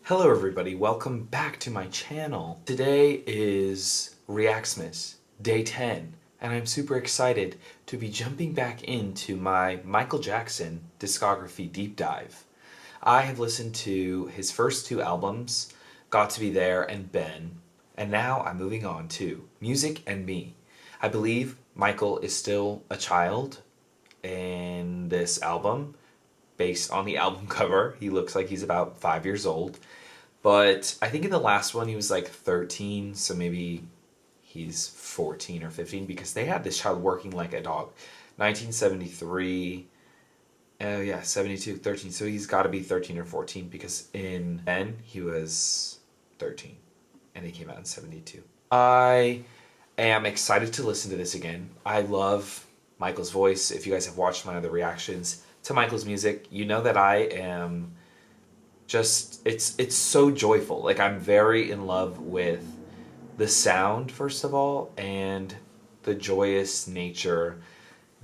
Hello everybody, welcome back to my channel. Today is Reactsmas, day 10, and I'm super excited to be jumping back into my Michael Jackson discography deep dive. I have listened to his first two albums, Got to Be There and Ben, and now I'm moving on to Music and Me. I believe Michael is still a child in this album. Based on the album cover, he looks like he's about 5 years old. But I think in the last one he was like 13, so maybe he's 14 or 15 because they had this child working like a dog. 1973, oh yeah, 72, 13, so he's got to be 13 or 14 because in Ben he was 13 and he came out in 72. I am excited to listen to this again. I love Michael's voice. If you guys have watched my other reactions to Michael's music, you know that I am just, it's so joyful. Like, I'm very in love with the sound, first of all, and the joyous nature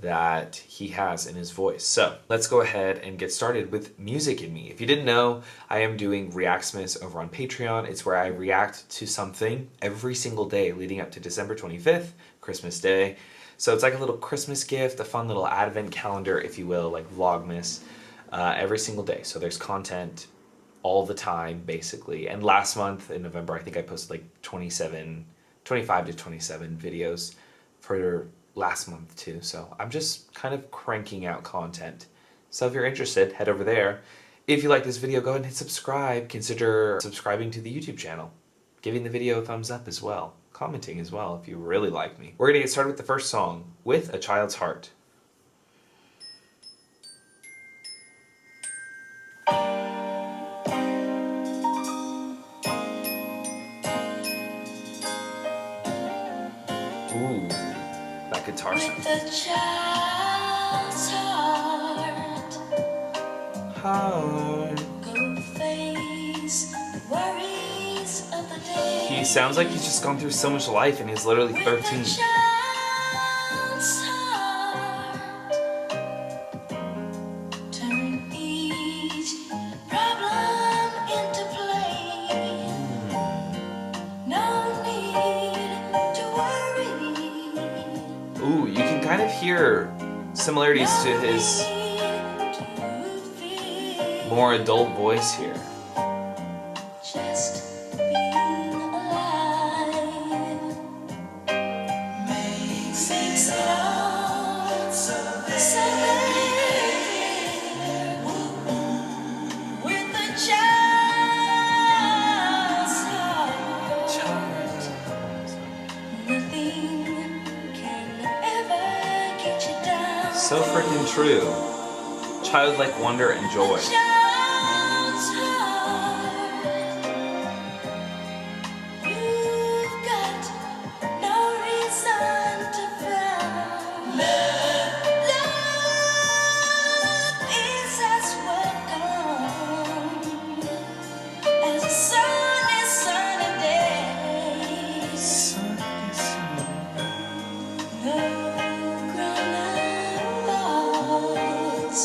that he has in his voice. So let's go ahead and get started with Music in Me. If you didn't know, I am doing Reactsmas over on Patreon. It's where I react to something every single day leading up to December 25th, Christmas Day. So it's like a little Christmas gift, a fun little advent calendar, if you will, like Vlogmas, every single day. So there's content all the time, basically. And last month in November, I think I posted like 25 to 27 videos for last month too. So I'm just kind of cranking out content. So if you're interested, head over there. If you like this video, go ahead and hit subscribe. Consider subscribing to the YouTube channel, giving the video a thumbs up as well, commenting as well if you really like me. We're gonna get started with the first song, With a Child's Heart. Ooh, that guitar sound. With a child's heart, go face the worries of the day. He sounds like he's just gone through so much life and he's literally 13. With a child's heart, turn each problem into play. No need to worry. Ooh, you can kind of hear similarities to his more adult voice here. Just being alive makes it all so clear. With a child's heart, nothing can ever get you down. So freaking true. Childlike wonder and joy. Child's heart, you've got no reason to frown. Love is as welcome as a sunny day. No grown-up thoughts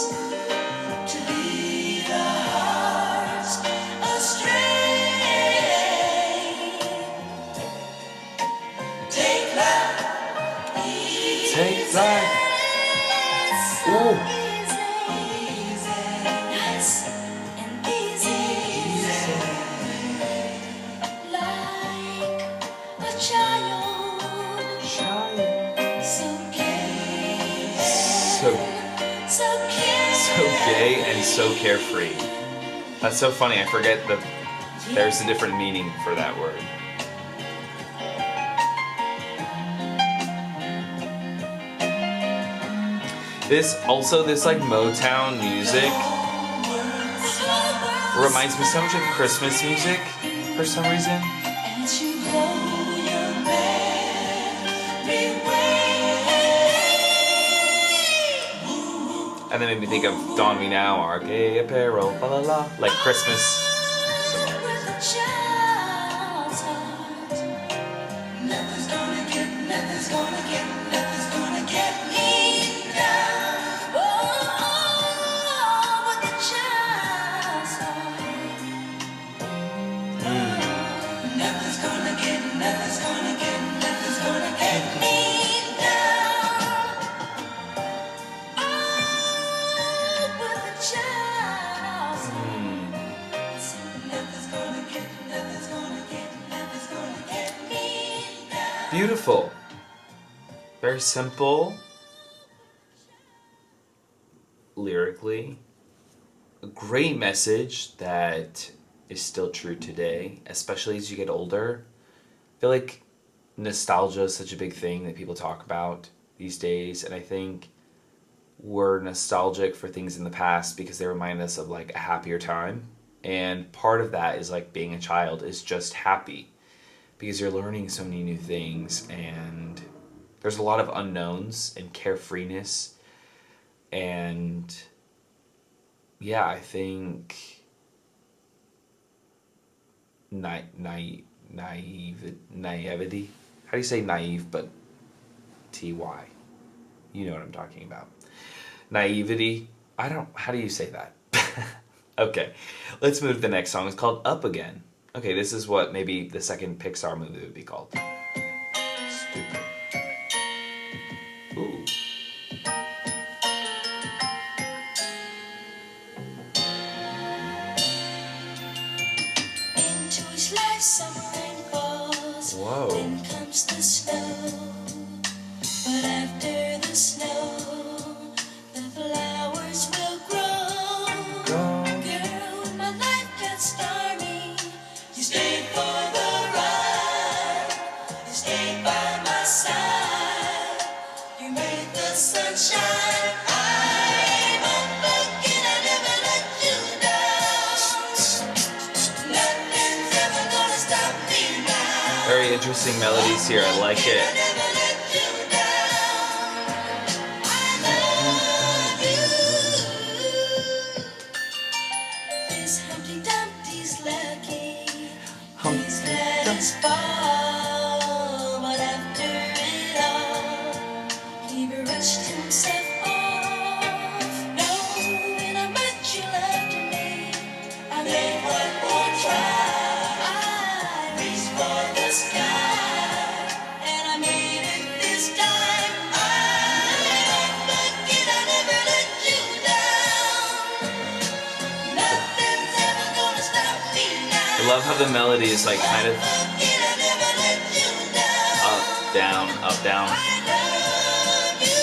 to lead our hearts astray. Take life easy. Take life. So Ooh. easy. Nice and easy. Like a child. So gay. So gay and so carefree. That's so funny. I forget that there's a different meaning for that word. This like Motown music reminds me so much of Christmas music for some reason. As you blow your merry way. And then made me think of Don Me Now, Our Gay Apparel, la la la, like Christmas. With a child's heart, nothing's gonna get me down. Oh, with a child's heart. Beautiful. Very simple. Lyrically. A great message that is still true today, especially as you get older. I feel like nostalgia is such a big thing that people talk about these days, and I think we're nostalgic for things in the past because they remind us of like a happier time. And part of that is like being a child is just happy because you're learning so many new things and there's a lot of unknowns and carefreeness. And yeah, I think naivety. How do you say naive but ty? You know what I'm talking about. Naivety. I don't. How do you say that? Okay, let's move to the next song. It's called Up Again. Okay, this is what maybe the second Pixar movie would be called. Stupid. Ooh. Into his life, summer rain falls. Whoa. Then comes the snow. But after the snow, the flowers will grow. Girl, when my life gets stormy, you stayed for the ride. You stayed by my side. You made the sunshine. I'm unforgetting, I never let you down. Nothing's ever gonna stop me now. Very interesting melodies here. I like it. Never let you down. I love you. This Humpty Dumpty's lucky. He's let us fall, but after it all, he brushed himself off. Knowing how much you loved me, I made one more try. I reached for the sky, and I made it this time. I'm lucky I never let you down. Nothing's ever gonna stop me now. I love how the melody is like kind of Lucky I never let you down. up, down, up, down. I love you.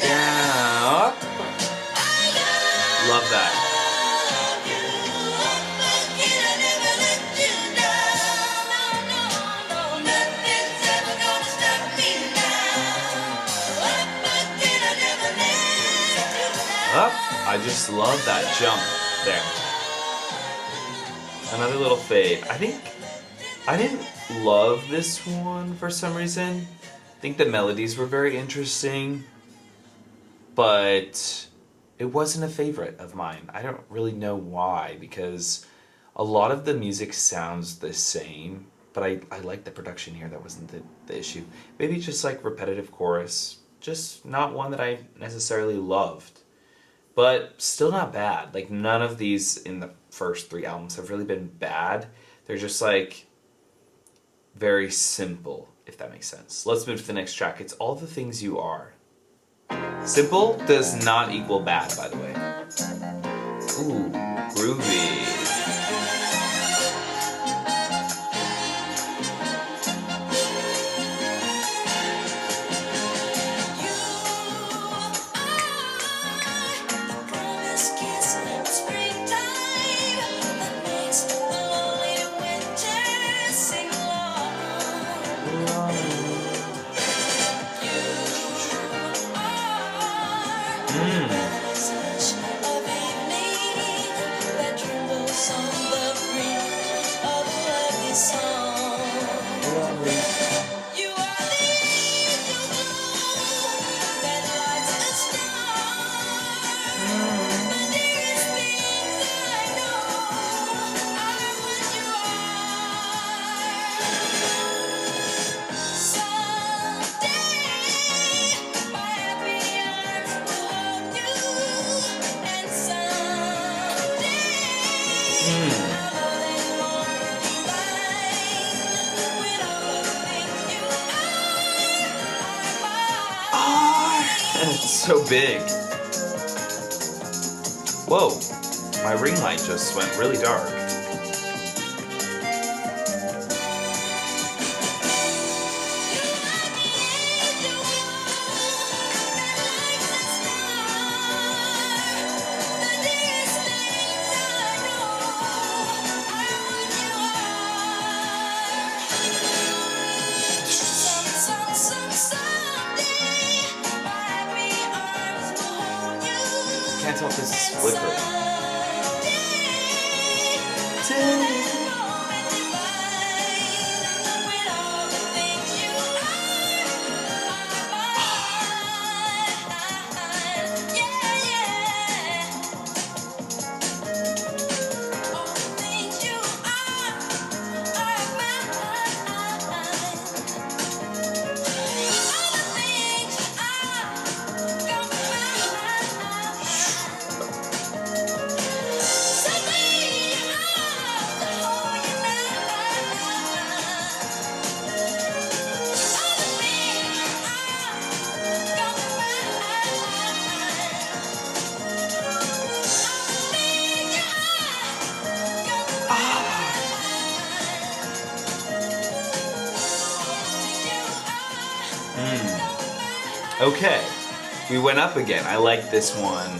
Down, up. Love that. Up. I just love that jump there. Another little fade. I think I didn't love this one for some reason. I think the melodies were very interesting, but it wasn't a favorite of mine. I don't really know why, because a lot of the music sounds the same, but I like the production here. That wasn't the issue. Maybe just like repetitive chorus, just not one that I necessarily loved, but still not bad. Like none of these in the first three albums have really been bad. They're just like very simple, if that makes sense. Let's move to the next track. It's All the Things You Are. Simple does not equal bad, by the way. Ooh, groovy. It's so big. Whoa, my ring light just went really dark. Can't tell if this is flickering. Okay, we went up again. I like this one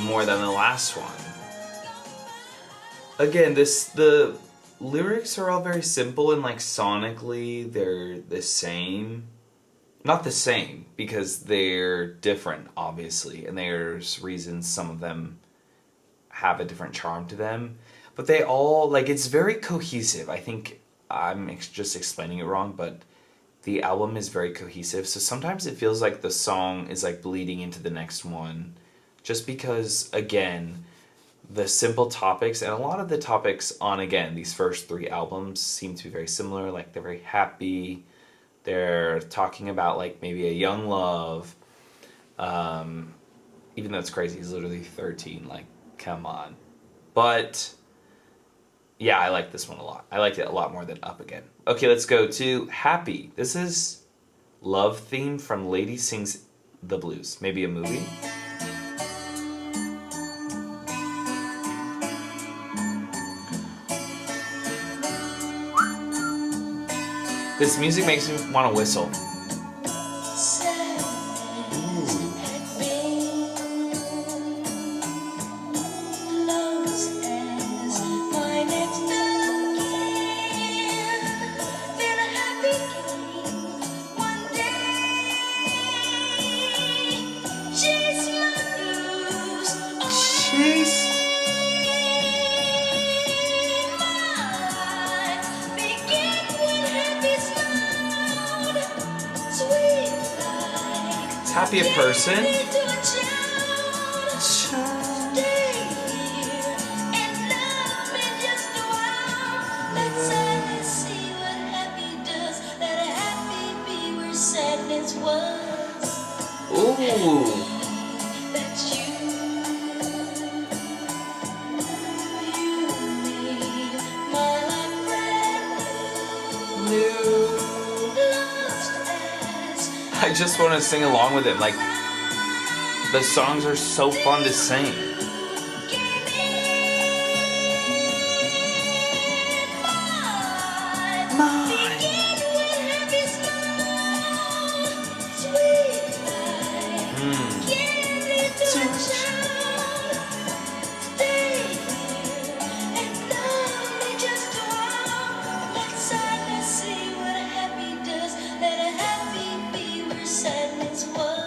more than the last one. Again, the lyrics are all very simple and like sonically they're the same. Not the same, because they're different, obviously, and there's reasons some of them have a different charm to them. But they all, like, it's very cohesive. I think I'm just explaining it wrong, but the album is very cohesive. So sometimes it feels like the song is like bleeding into the next one. Just because, again, the simple topics, and a lot of the topics on, again, these first 3 albums seem to be very similar. Like, they're very happy. They're talking about, like, maybe a young love. Even though it's crazy, he's literally 13. Like, come on. But yeah, I like this one a lot. I liked it a lot more than Up Again. Okay, let's go to Happy. This is love theme from Lady Sings the Blues. Maybe a movie? This music makes me want to whistle. Happy a person? Ooh. I just want to sing along with it. Like, the songs are so fun to sing.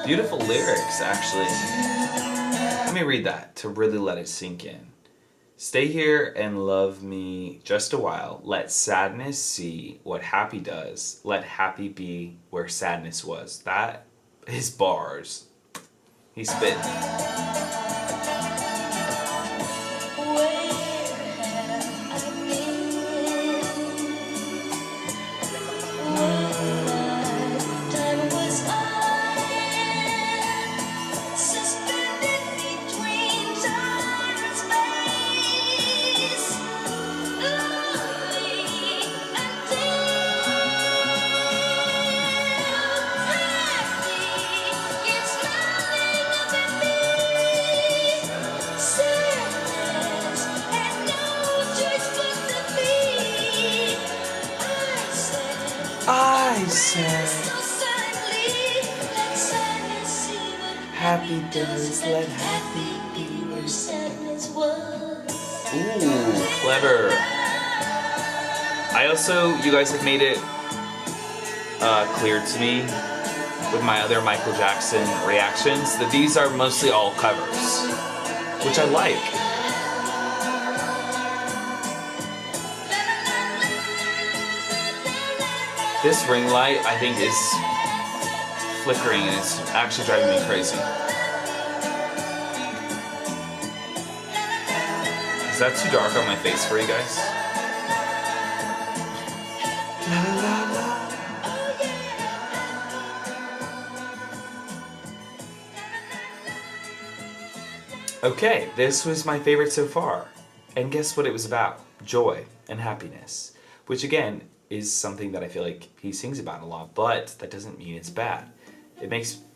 Beautiful lyrics, actually. Let me read that to really let it sink in. Stay here and love me just a while. Let sadness see what happy does. Let happy be where sadness was. That is bars. He's spitting. It's happy does, let happy be where sadness was. Ooh, clever. You guys have made it clear to me with my other Michael Jackson reactions that these are mostly all covers, which I like. This ring light, I think, is flickering and it's actually driving me crazy. Is that too dark on my face for you guys? Okay, this was my favorite so far. And guess what it was about? Joy and happiness. Which again, is something that I feel like he sings about a lot, but that doesn't mean it's bad.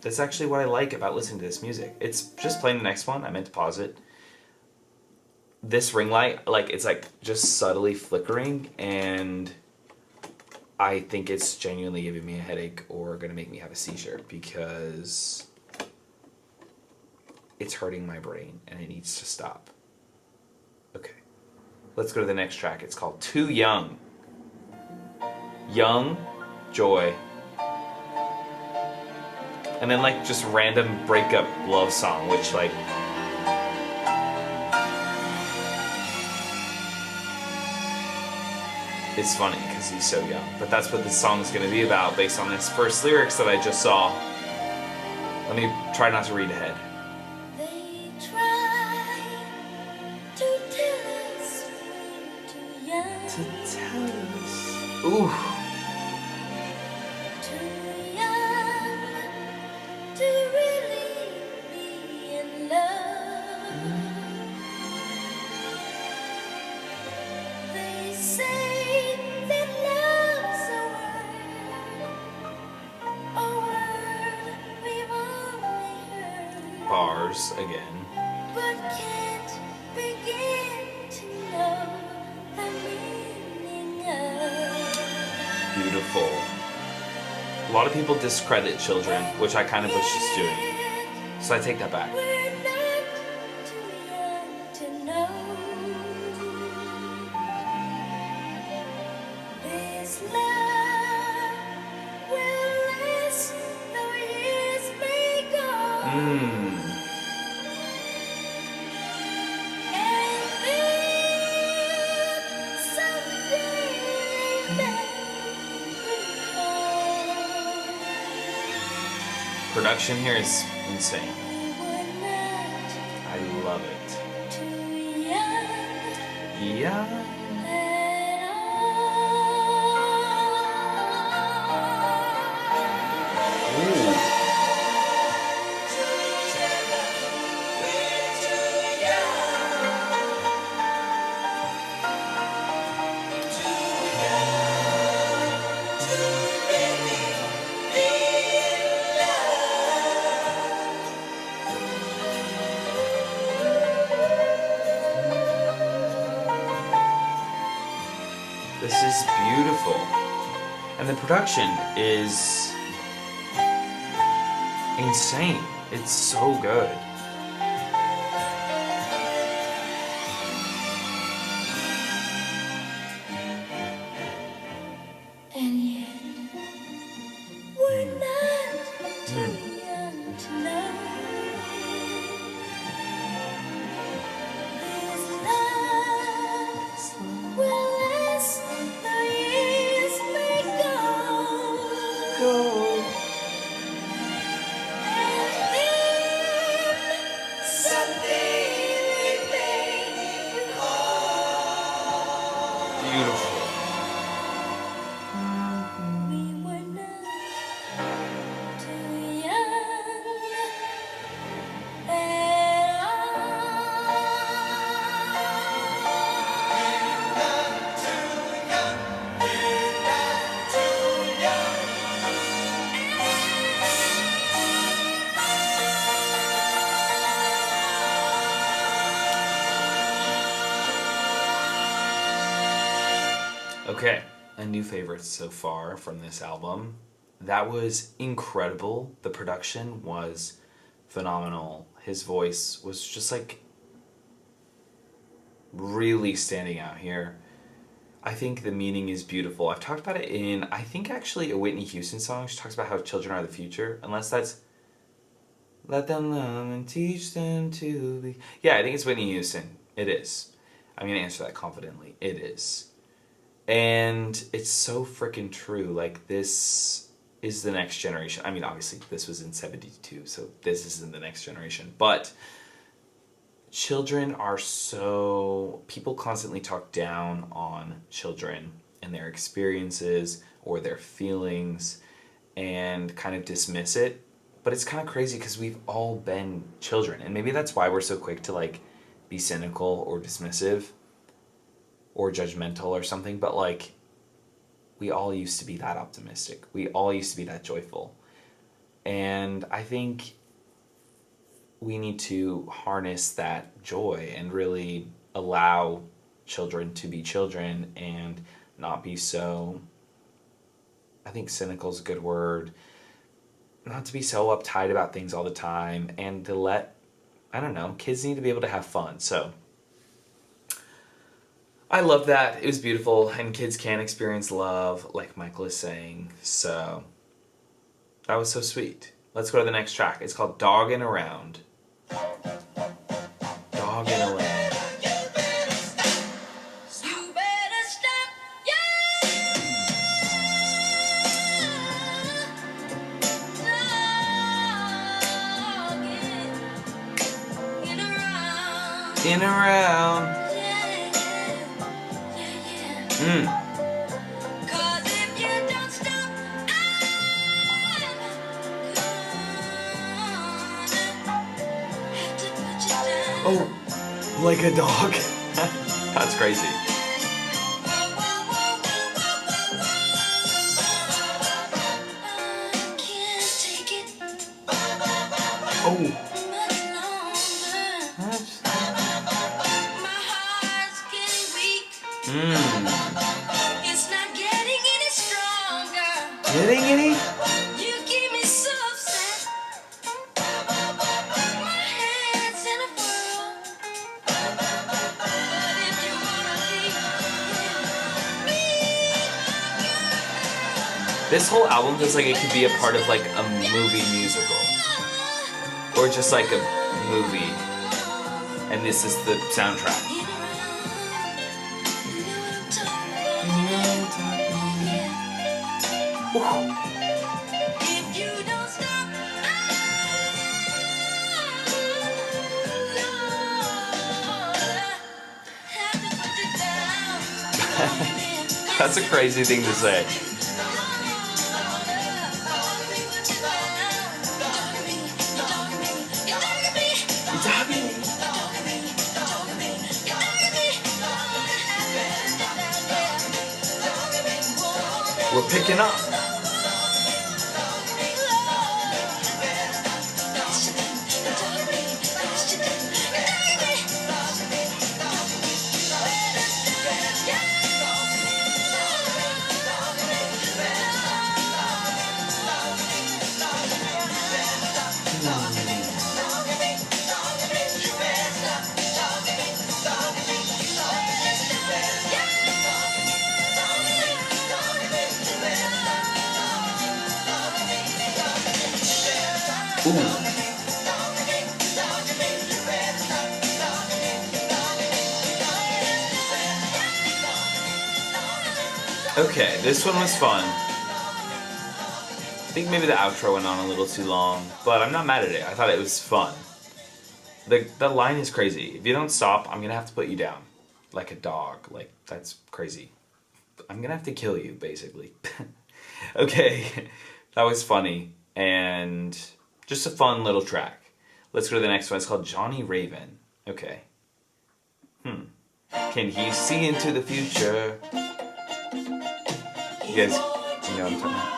That's actually what I like about listening to this music. It's just playing the next one, I meant to pause it. This ring light, it's just subtly flickering, and I think it's genuinely giving me a headache or gonna make me have a seizure because it's hurting my brain and it needs to stop. Okay, let's go to the next track. It's called Too Young. Young, joy. And then just random breakup love song, which it's funny because he's so young. But that's what this song's gonna be about based on this first lyrics that I just saw. Let me try not to read ahead. They try to tell us we're too young. To tell us. Ooh. Too young to really be in love. They say that love's a word we've only heard, Bars again. but can't begin to know the meaning of. Beautiful. A lot of people discredit children, which I kind of was just doing. So I take that back. We're not too young to know. This love will last though years may go. Mmm. And then someday they Production here is insane. we were not I love it. too young Yeah. at all. Ooh. This is beautiful. And the production is insane. It's so good. And yet, we're not too young to know. This love will last though years may go. Go. And then someday we may recall. Beautiful. We were not too young at Okay, a new favorite so far from this album. That was incredible. The production was phenomenal. His voice was just like really standing out here. I think the meaning is beautiful. I've talked about it in, I think actually a Whitney Houston song. She talks about how children are the future. Unless that's, let them learn and teach them to be. Yeah, I think it's Whitney Houston. It is. I'm going to answer that confidently. It is. And it's so freaking true. Like, this is the next generation. I mean, obviously, this was in 72, so this isn't the next generation. But children are so... People constantly talk down on children and their experiences or their feelings and kind of dismiss it. But it's kind of crazy because we've all been children. And maybe that's why we're so quick to, like, be cynical or dismissive or judgmental or something. But, like, we all used to be that optimistic. We all used to be that joyful. And I think we need to harness that joy and really allow children to be children and not be so, I think cynical is a good word, not to be so uptight about things all the time, and to let, I don't know, kids need to be able to have fun. So I love that. It was beautiful, and kids can experience love, like Michael is saying. So that was so sweet. Let's go to the next track. It's called Doggin' Around. Doggin' Around. You better stop, dogging around. In around. Mm. 'Cause if you don't stop, I'm gonna have to put you down. Oh, like a dog. That's crazy. I can't take it Oh. much longer. My heart's getting weak. It's not getting any stronger. Getting any? You keep me so upset. My head's in a whirl. But if you wanna be me, This whole album feels like it could be a part of like a movie musical. Or just like a movie. And this is the soundtrack. if you don't stop, have to put it down. That's a crazy thing to say. We're picking up. Ooh. Okay, this one was fun. I think maybe the outro went on a little too long, but I'm not mad at it. I thought it was fun. The line is crazy. If you don't stop, I'm gonna have to put you down. Like a dog. Like, that's crazy. I'm gonna have to kill you, basically. Okay, that was funny. And just a fun little track. Let's go to the next one. It's called Johnny Raven. Okay. Can he see into the future? You guys, you know what I'm talking about?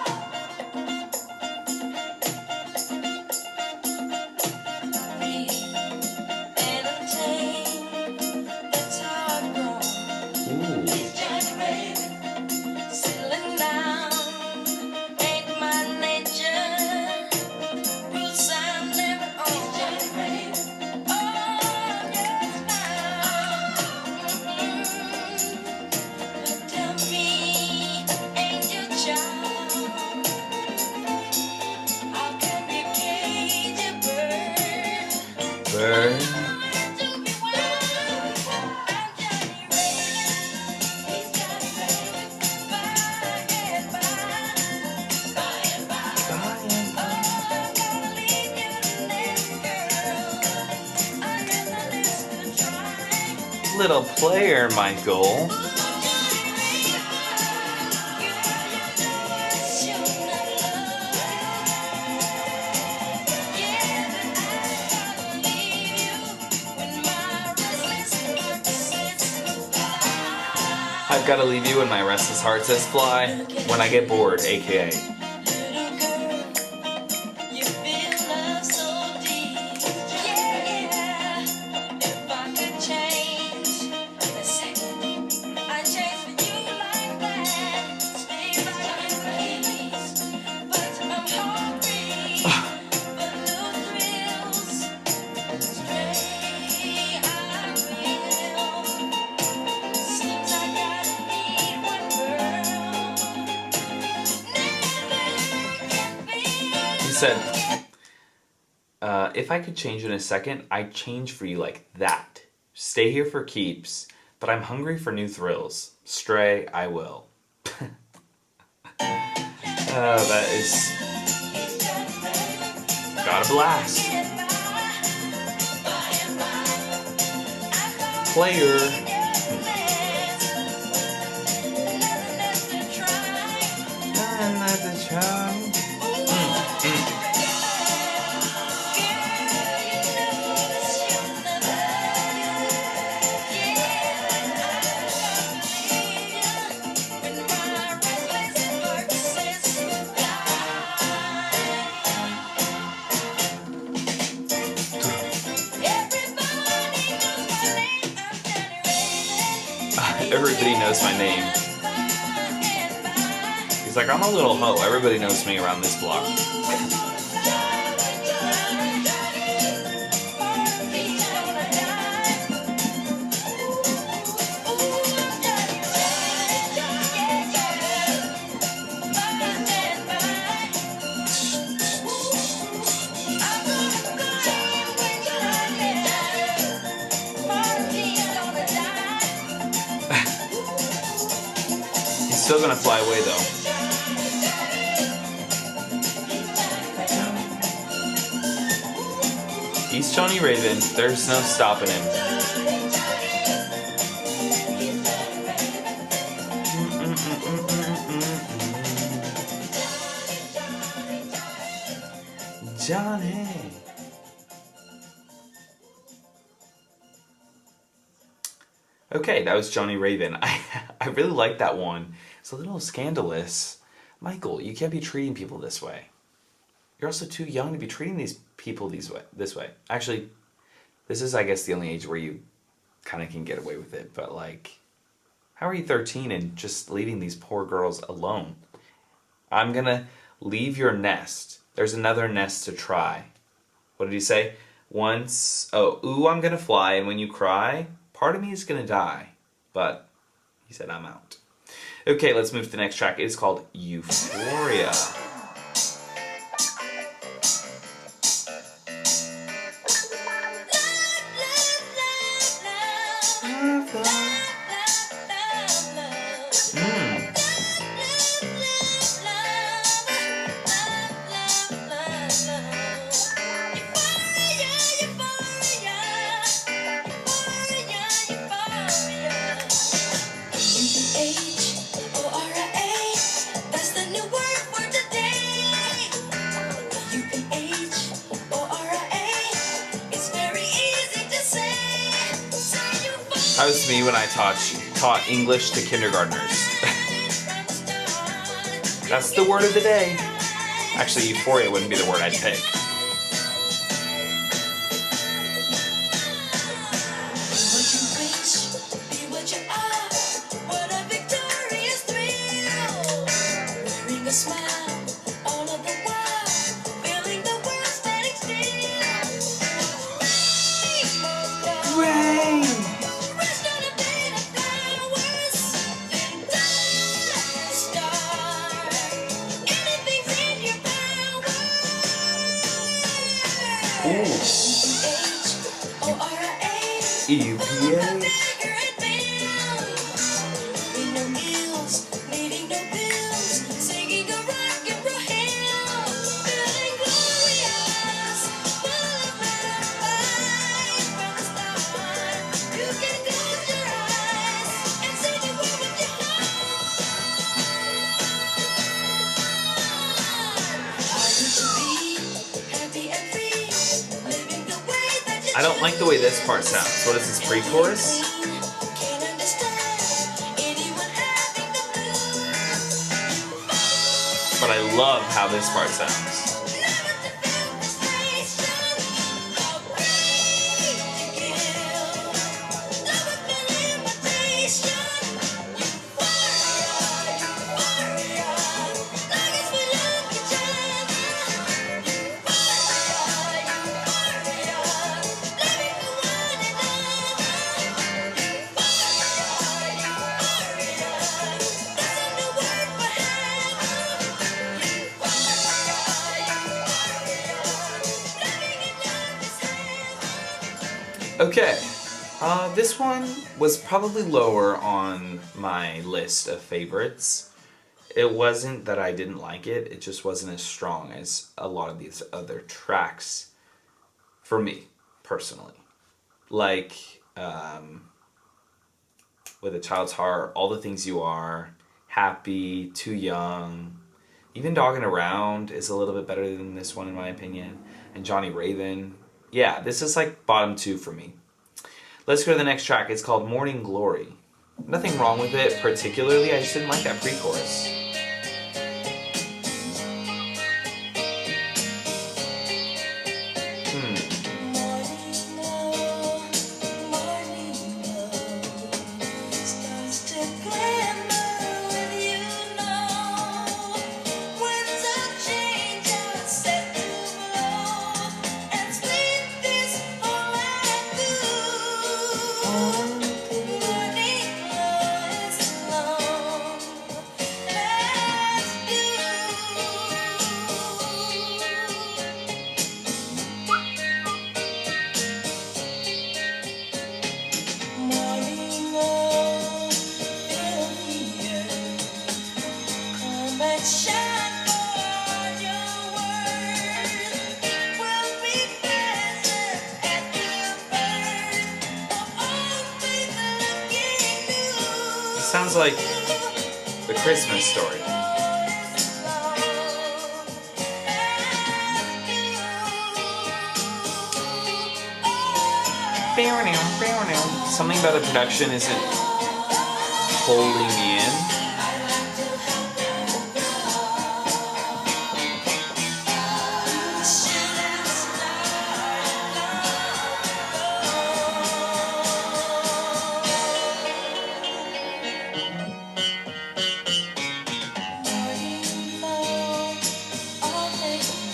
Burn. Little player, Michael. I've gotta leave you when my restless heart says fly. When I get bored, aka. He said, if I could change in a second, I'd change for you like that. Stay here for keeps, but I'm hungry for new thrills. Stray, I will. That is... got a blast. Player. Another try. Everybody knows my name. He's like, I'm a little hoe. Everybody knows me around this block. Still gonna fly away though. He's Johnny Raven. There's no stopping him. Johnny. Okay, that was Johnny Raven. I really like that one. It's a little scandalous. Michael, you can't be treating people this way. You're also too young to be treating these people this way. Actually, this is, I guess, the only age where you kind of can get away with it. But, like, how are you 13 and just leaving these poor girls alone? I'm gonna leave your nest. There's another nest to try. What did he say? Once, ooh, I'm gonna fly, and when you cry, part of me is gonna die. But he said, I'm out. Okay, let's move to the next track. It is called Euphoria. That was me when I taught English to kindergartners. That's the word of the day. Actually, Euphoria wouldn't be the word I'd pick. EUPA. I don't like the way this part sounds. What is this, pre-chorus? But I love how this part sounds. Okay, this one was probably lower on my list of favorites. It wasn't that I didn't like it, it just wasn't as strong as a lot of these other tracks for me, personally. Like, With a Child's Heart, All the Things You Are, Happy, Too Young, even Doggin' Around is a little bit better than this one in my opinion, and Johnny Raven. Yeah, this is like bottom 2 for me. Let's go to the next track. It's called Morning Glory. Nothing wrong with it particularly, I just didn't like that pre-chorus. Sounds like the Christmas Story. Something about the production isn't holding me in.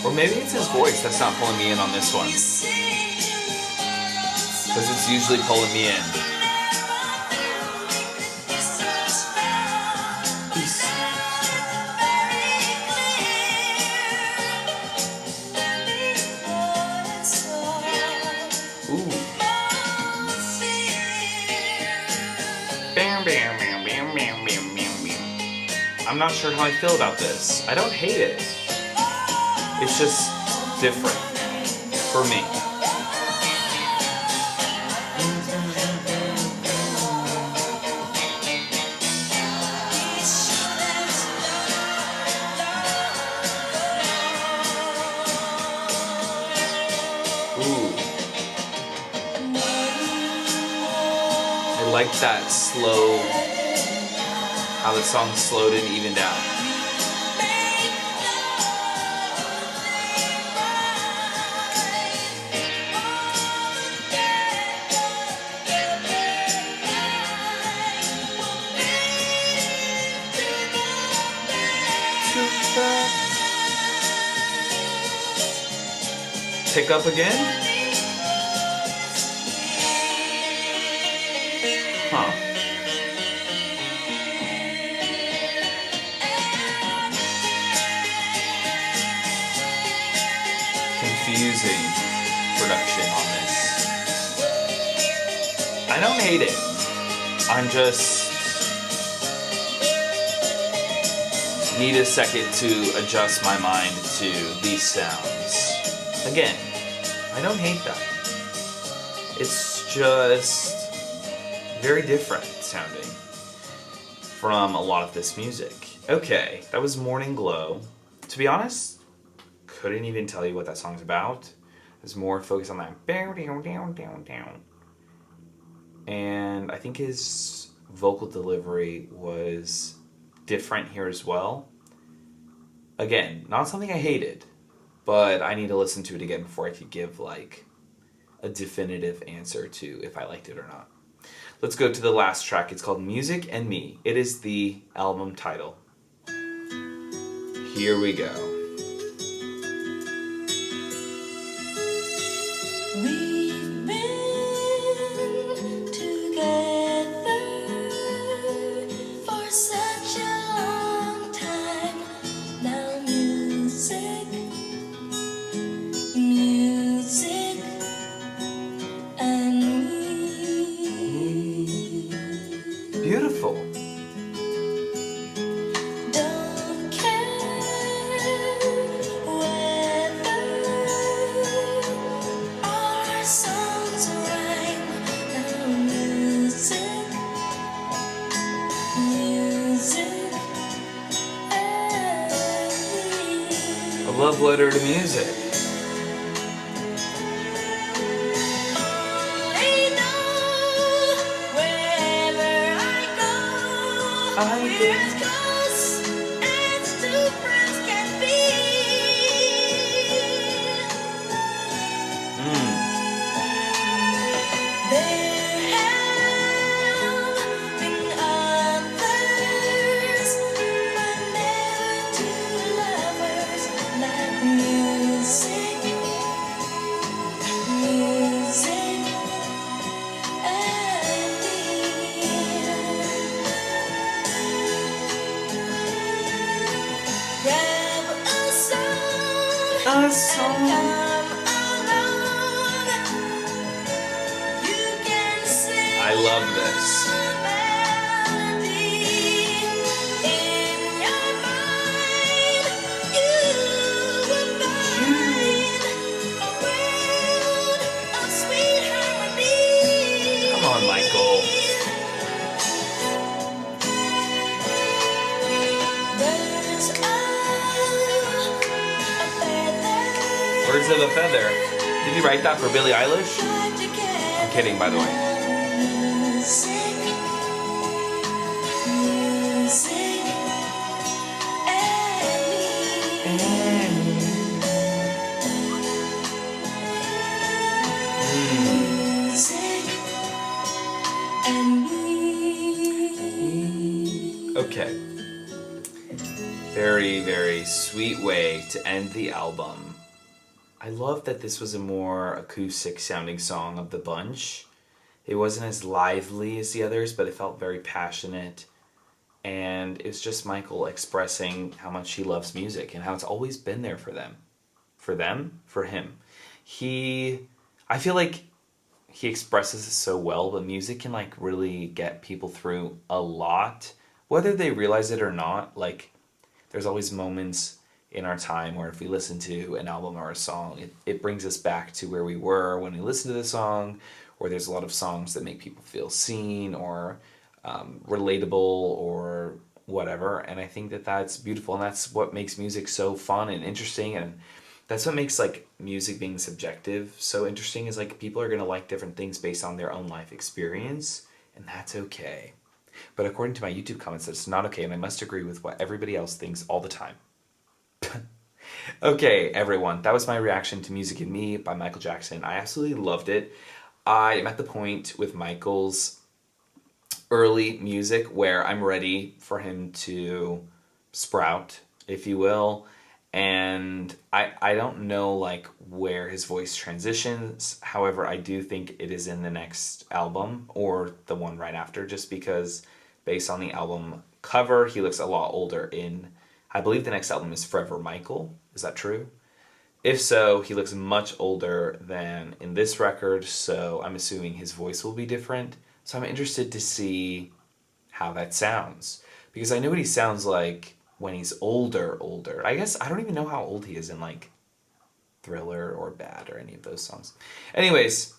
Or maybe it's his voice that's not pulling me in on this one. Because it's usually pulling me in. Ooh. Bam, bam, bam, bam, bam, bam, bam, bam. I'm not sure how I feel about this. I don't hate it. It's just different for me. Ooh. I like that slow, how the song slowed and evened out. Pick up again? Huh. Confusing production on this. I don't hate it. I'm just need a second to adjust my mind to these sounds. Again, I don't hate that. It's just very different sounding from a lot of this music. Okay, that was Morning Glow. To be honest, couldn't even tell you what that song's about. It's more focused on that down. And I think his vocal delivery was different here as well. Again, not something I hated, but I need to listen to it again before I could give like a definitive answer to if I liked it or not. Let's go to the last track. It's called Music and Me. It is the album title. Here we go. We've been together for such a long time. Now music and me. Beautiful. Don't care whether our songs rhyme. Now music and me. A love letter to music. I know wherever I go, we're as close as two friends can be. There have been others, but never two lovers like music and me. Grab a song A song. and come along. You can sing I love this. a melody in your mind. You will find a world of sweet harmony. Come on, Michael. Birds of a feather Birds of a Feather. Did you write that for Billie Eilish? fly together. I'm kidding, by the way. Music and me. Music and me. Okay. Very, very sweet way to end the album. I love that this was a more acoustic sounding song of the bunch. It wasn't as lively as the others, but it felt very passionate. And it was just Michael expressing how much he loves music and how it's always been there for them. For them? For him. I feel like he expresses it so well, but music can like really get people through a lot. Whether they realize it or not, like there's always moments in our time where if we listen to an album or a song, it brings us back to where we were when we listened to the song, or there's a lot of songs that make people feel seen or relatable or whatever. And I think that that's beautiful, and that's what makes music so fun and interesting, and that's what makes like music being subjective so interesting, is like people are going to like different things based on their own life experience, and that's okay. But according to my YouTube comments, that's not okay, and I must agree with what everybody else thinks all the time. Okay, everyone, that was my reaction to Music and Me by Michael Jackson. I absolutely loved it. I am at the point with Michael's early music where I'm ready for him to sprout, if you will. And I don't know like where his voice transitions. However, I do think it is in the next album or the one right after, just because based on the album cover, he looks a lot older in, I believe the next album is Forever Michael. Is that true? If so, he looks much older than in this record, so I'm assuming his voice will be different. So I'm interested to see how that sounds. Because I know what he sounds like when he's older. I guess I don't even know how old he is in like Thriller or Bad or any of those songs. Anyways,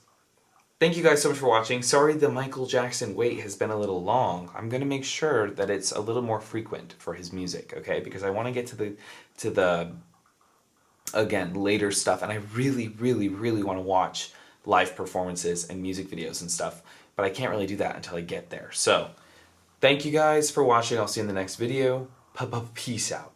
thank you guys so much for watching. Sorry the Michael Jackson wait has been a little long. I'm going to make sure that it's a little more frequent for his music, okay? Because I want to get to the again, later stuff, and I really want to watch live performances and music videos and stuff, but I can't really do that until I get there. So, thank you guys for watching. I'll see you in the next video. Peace out.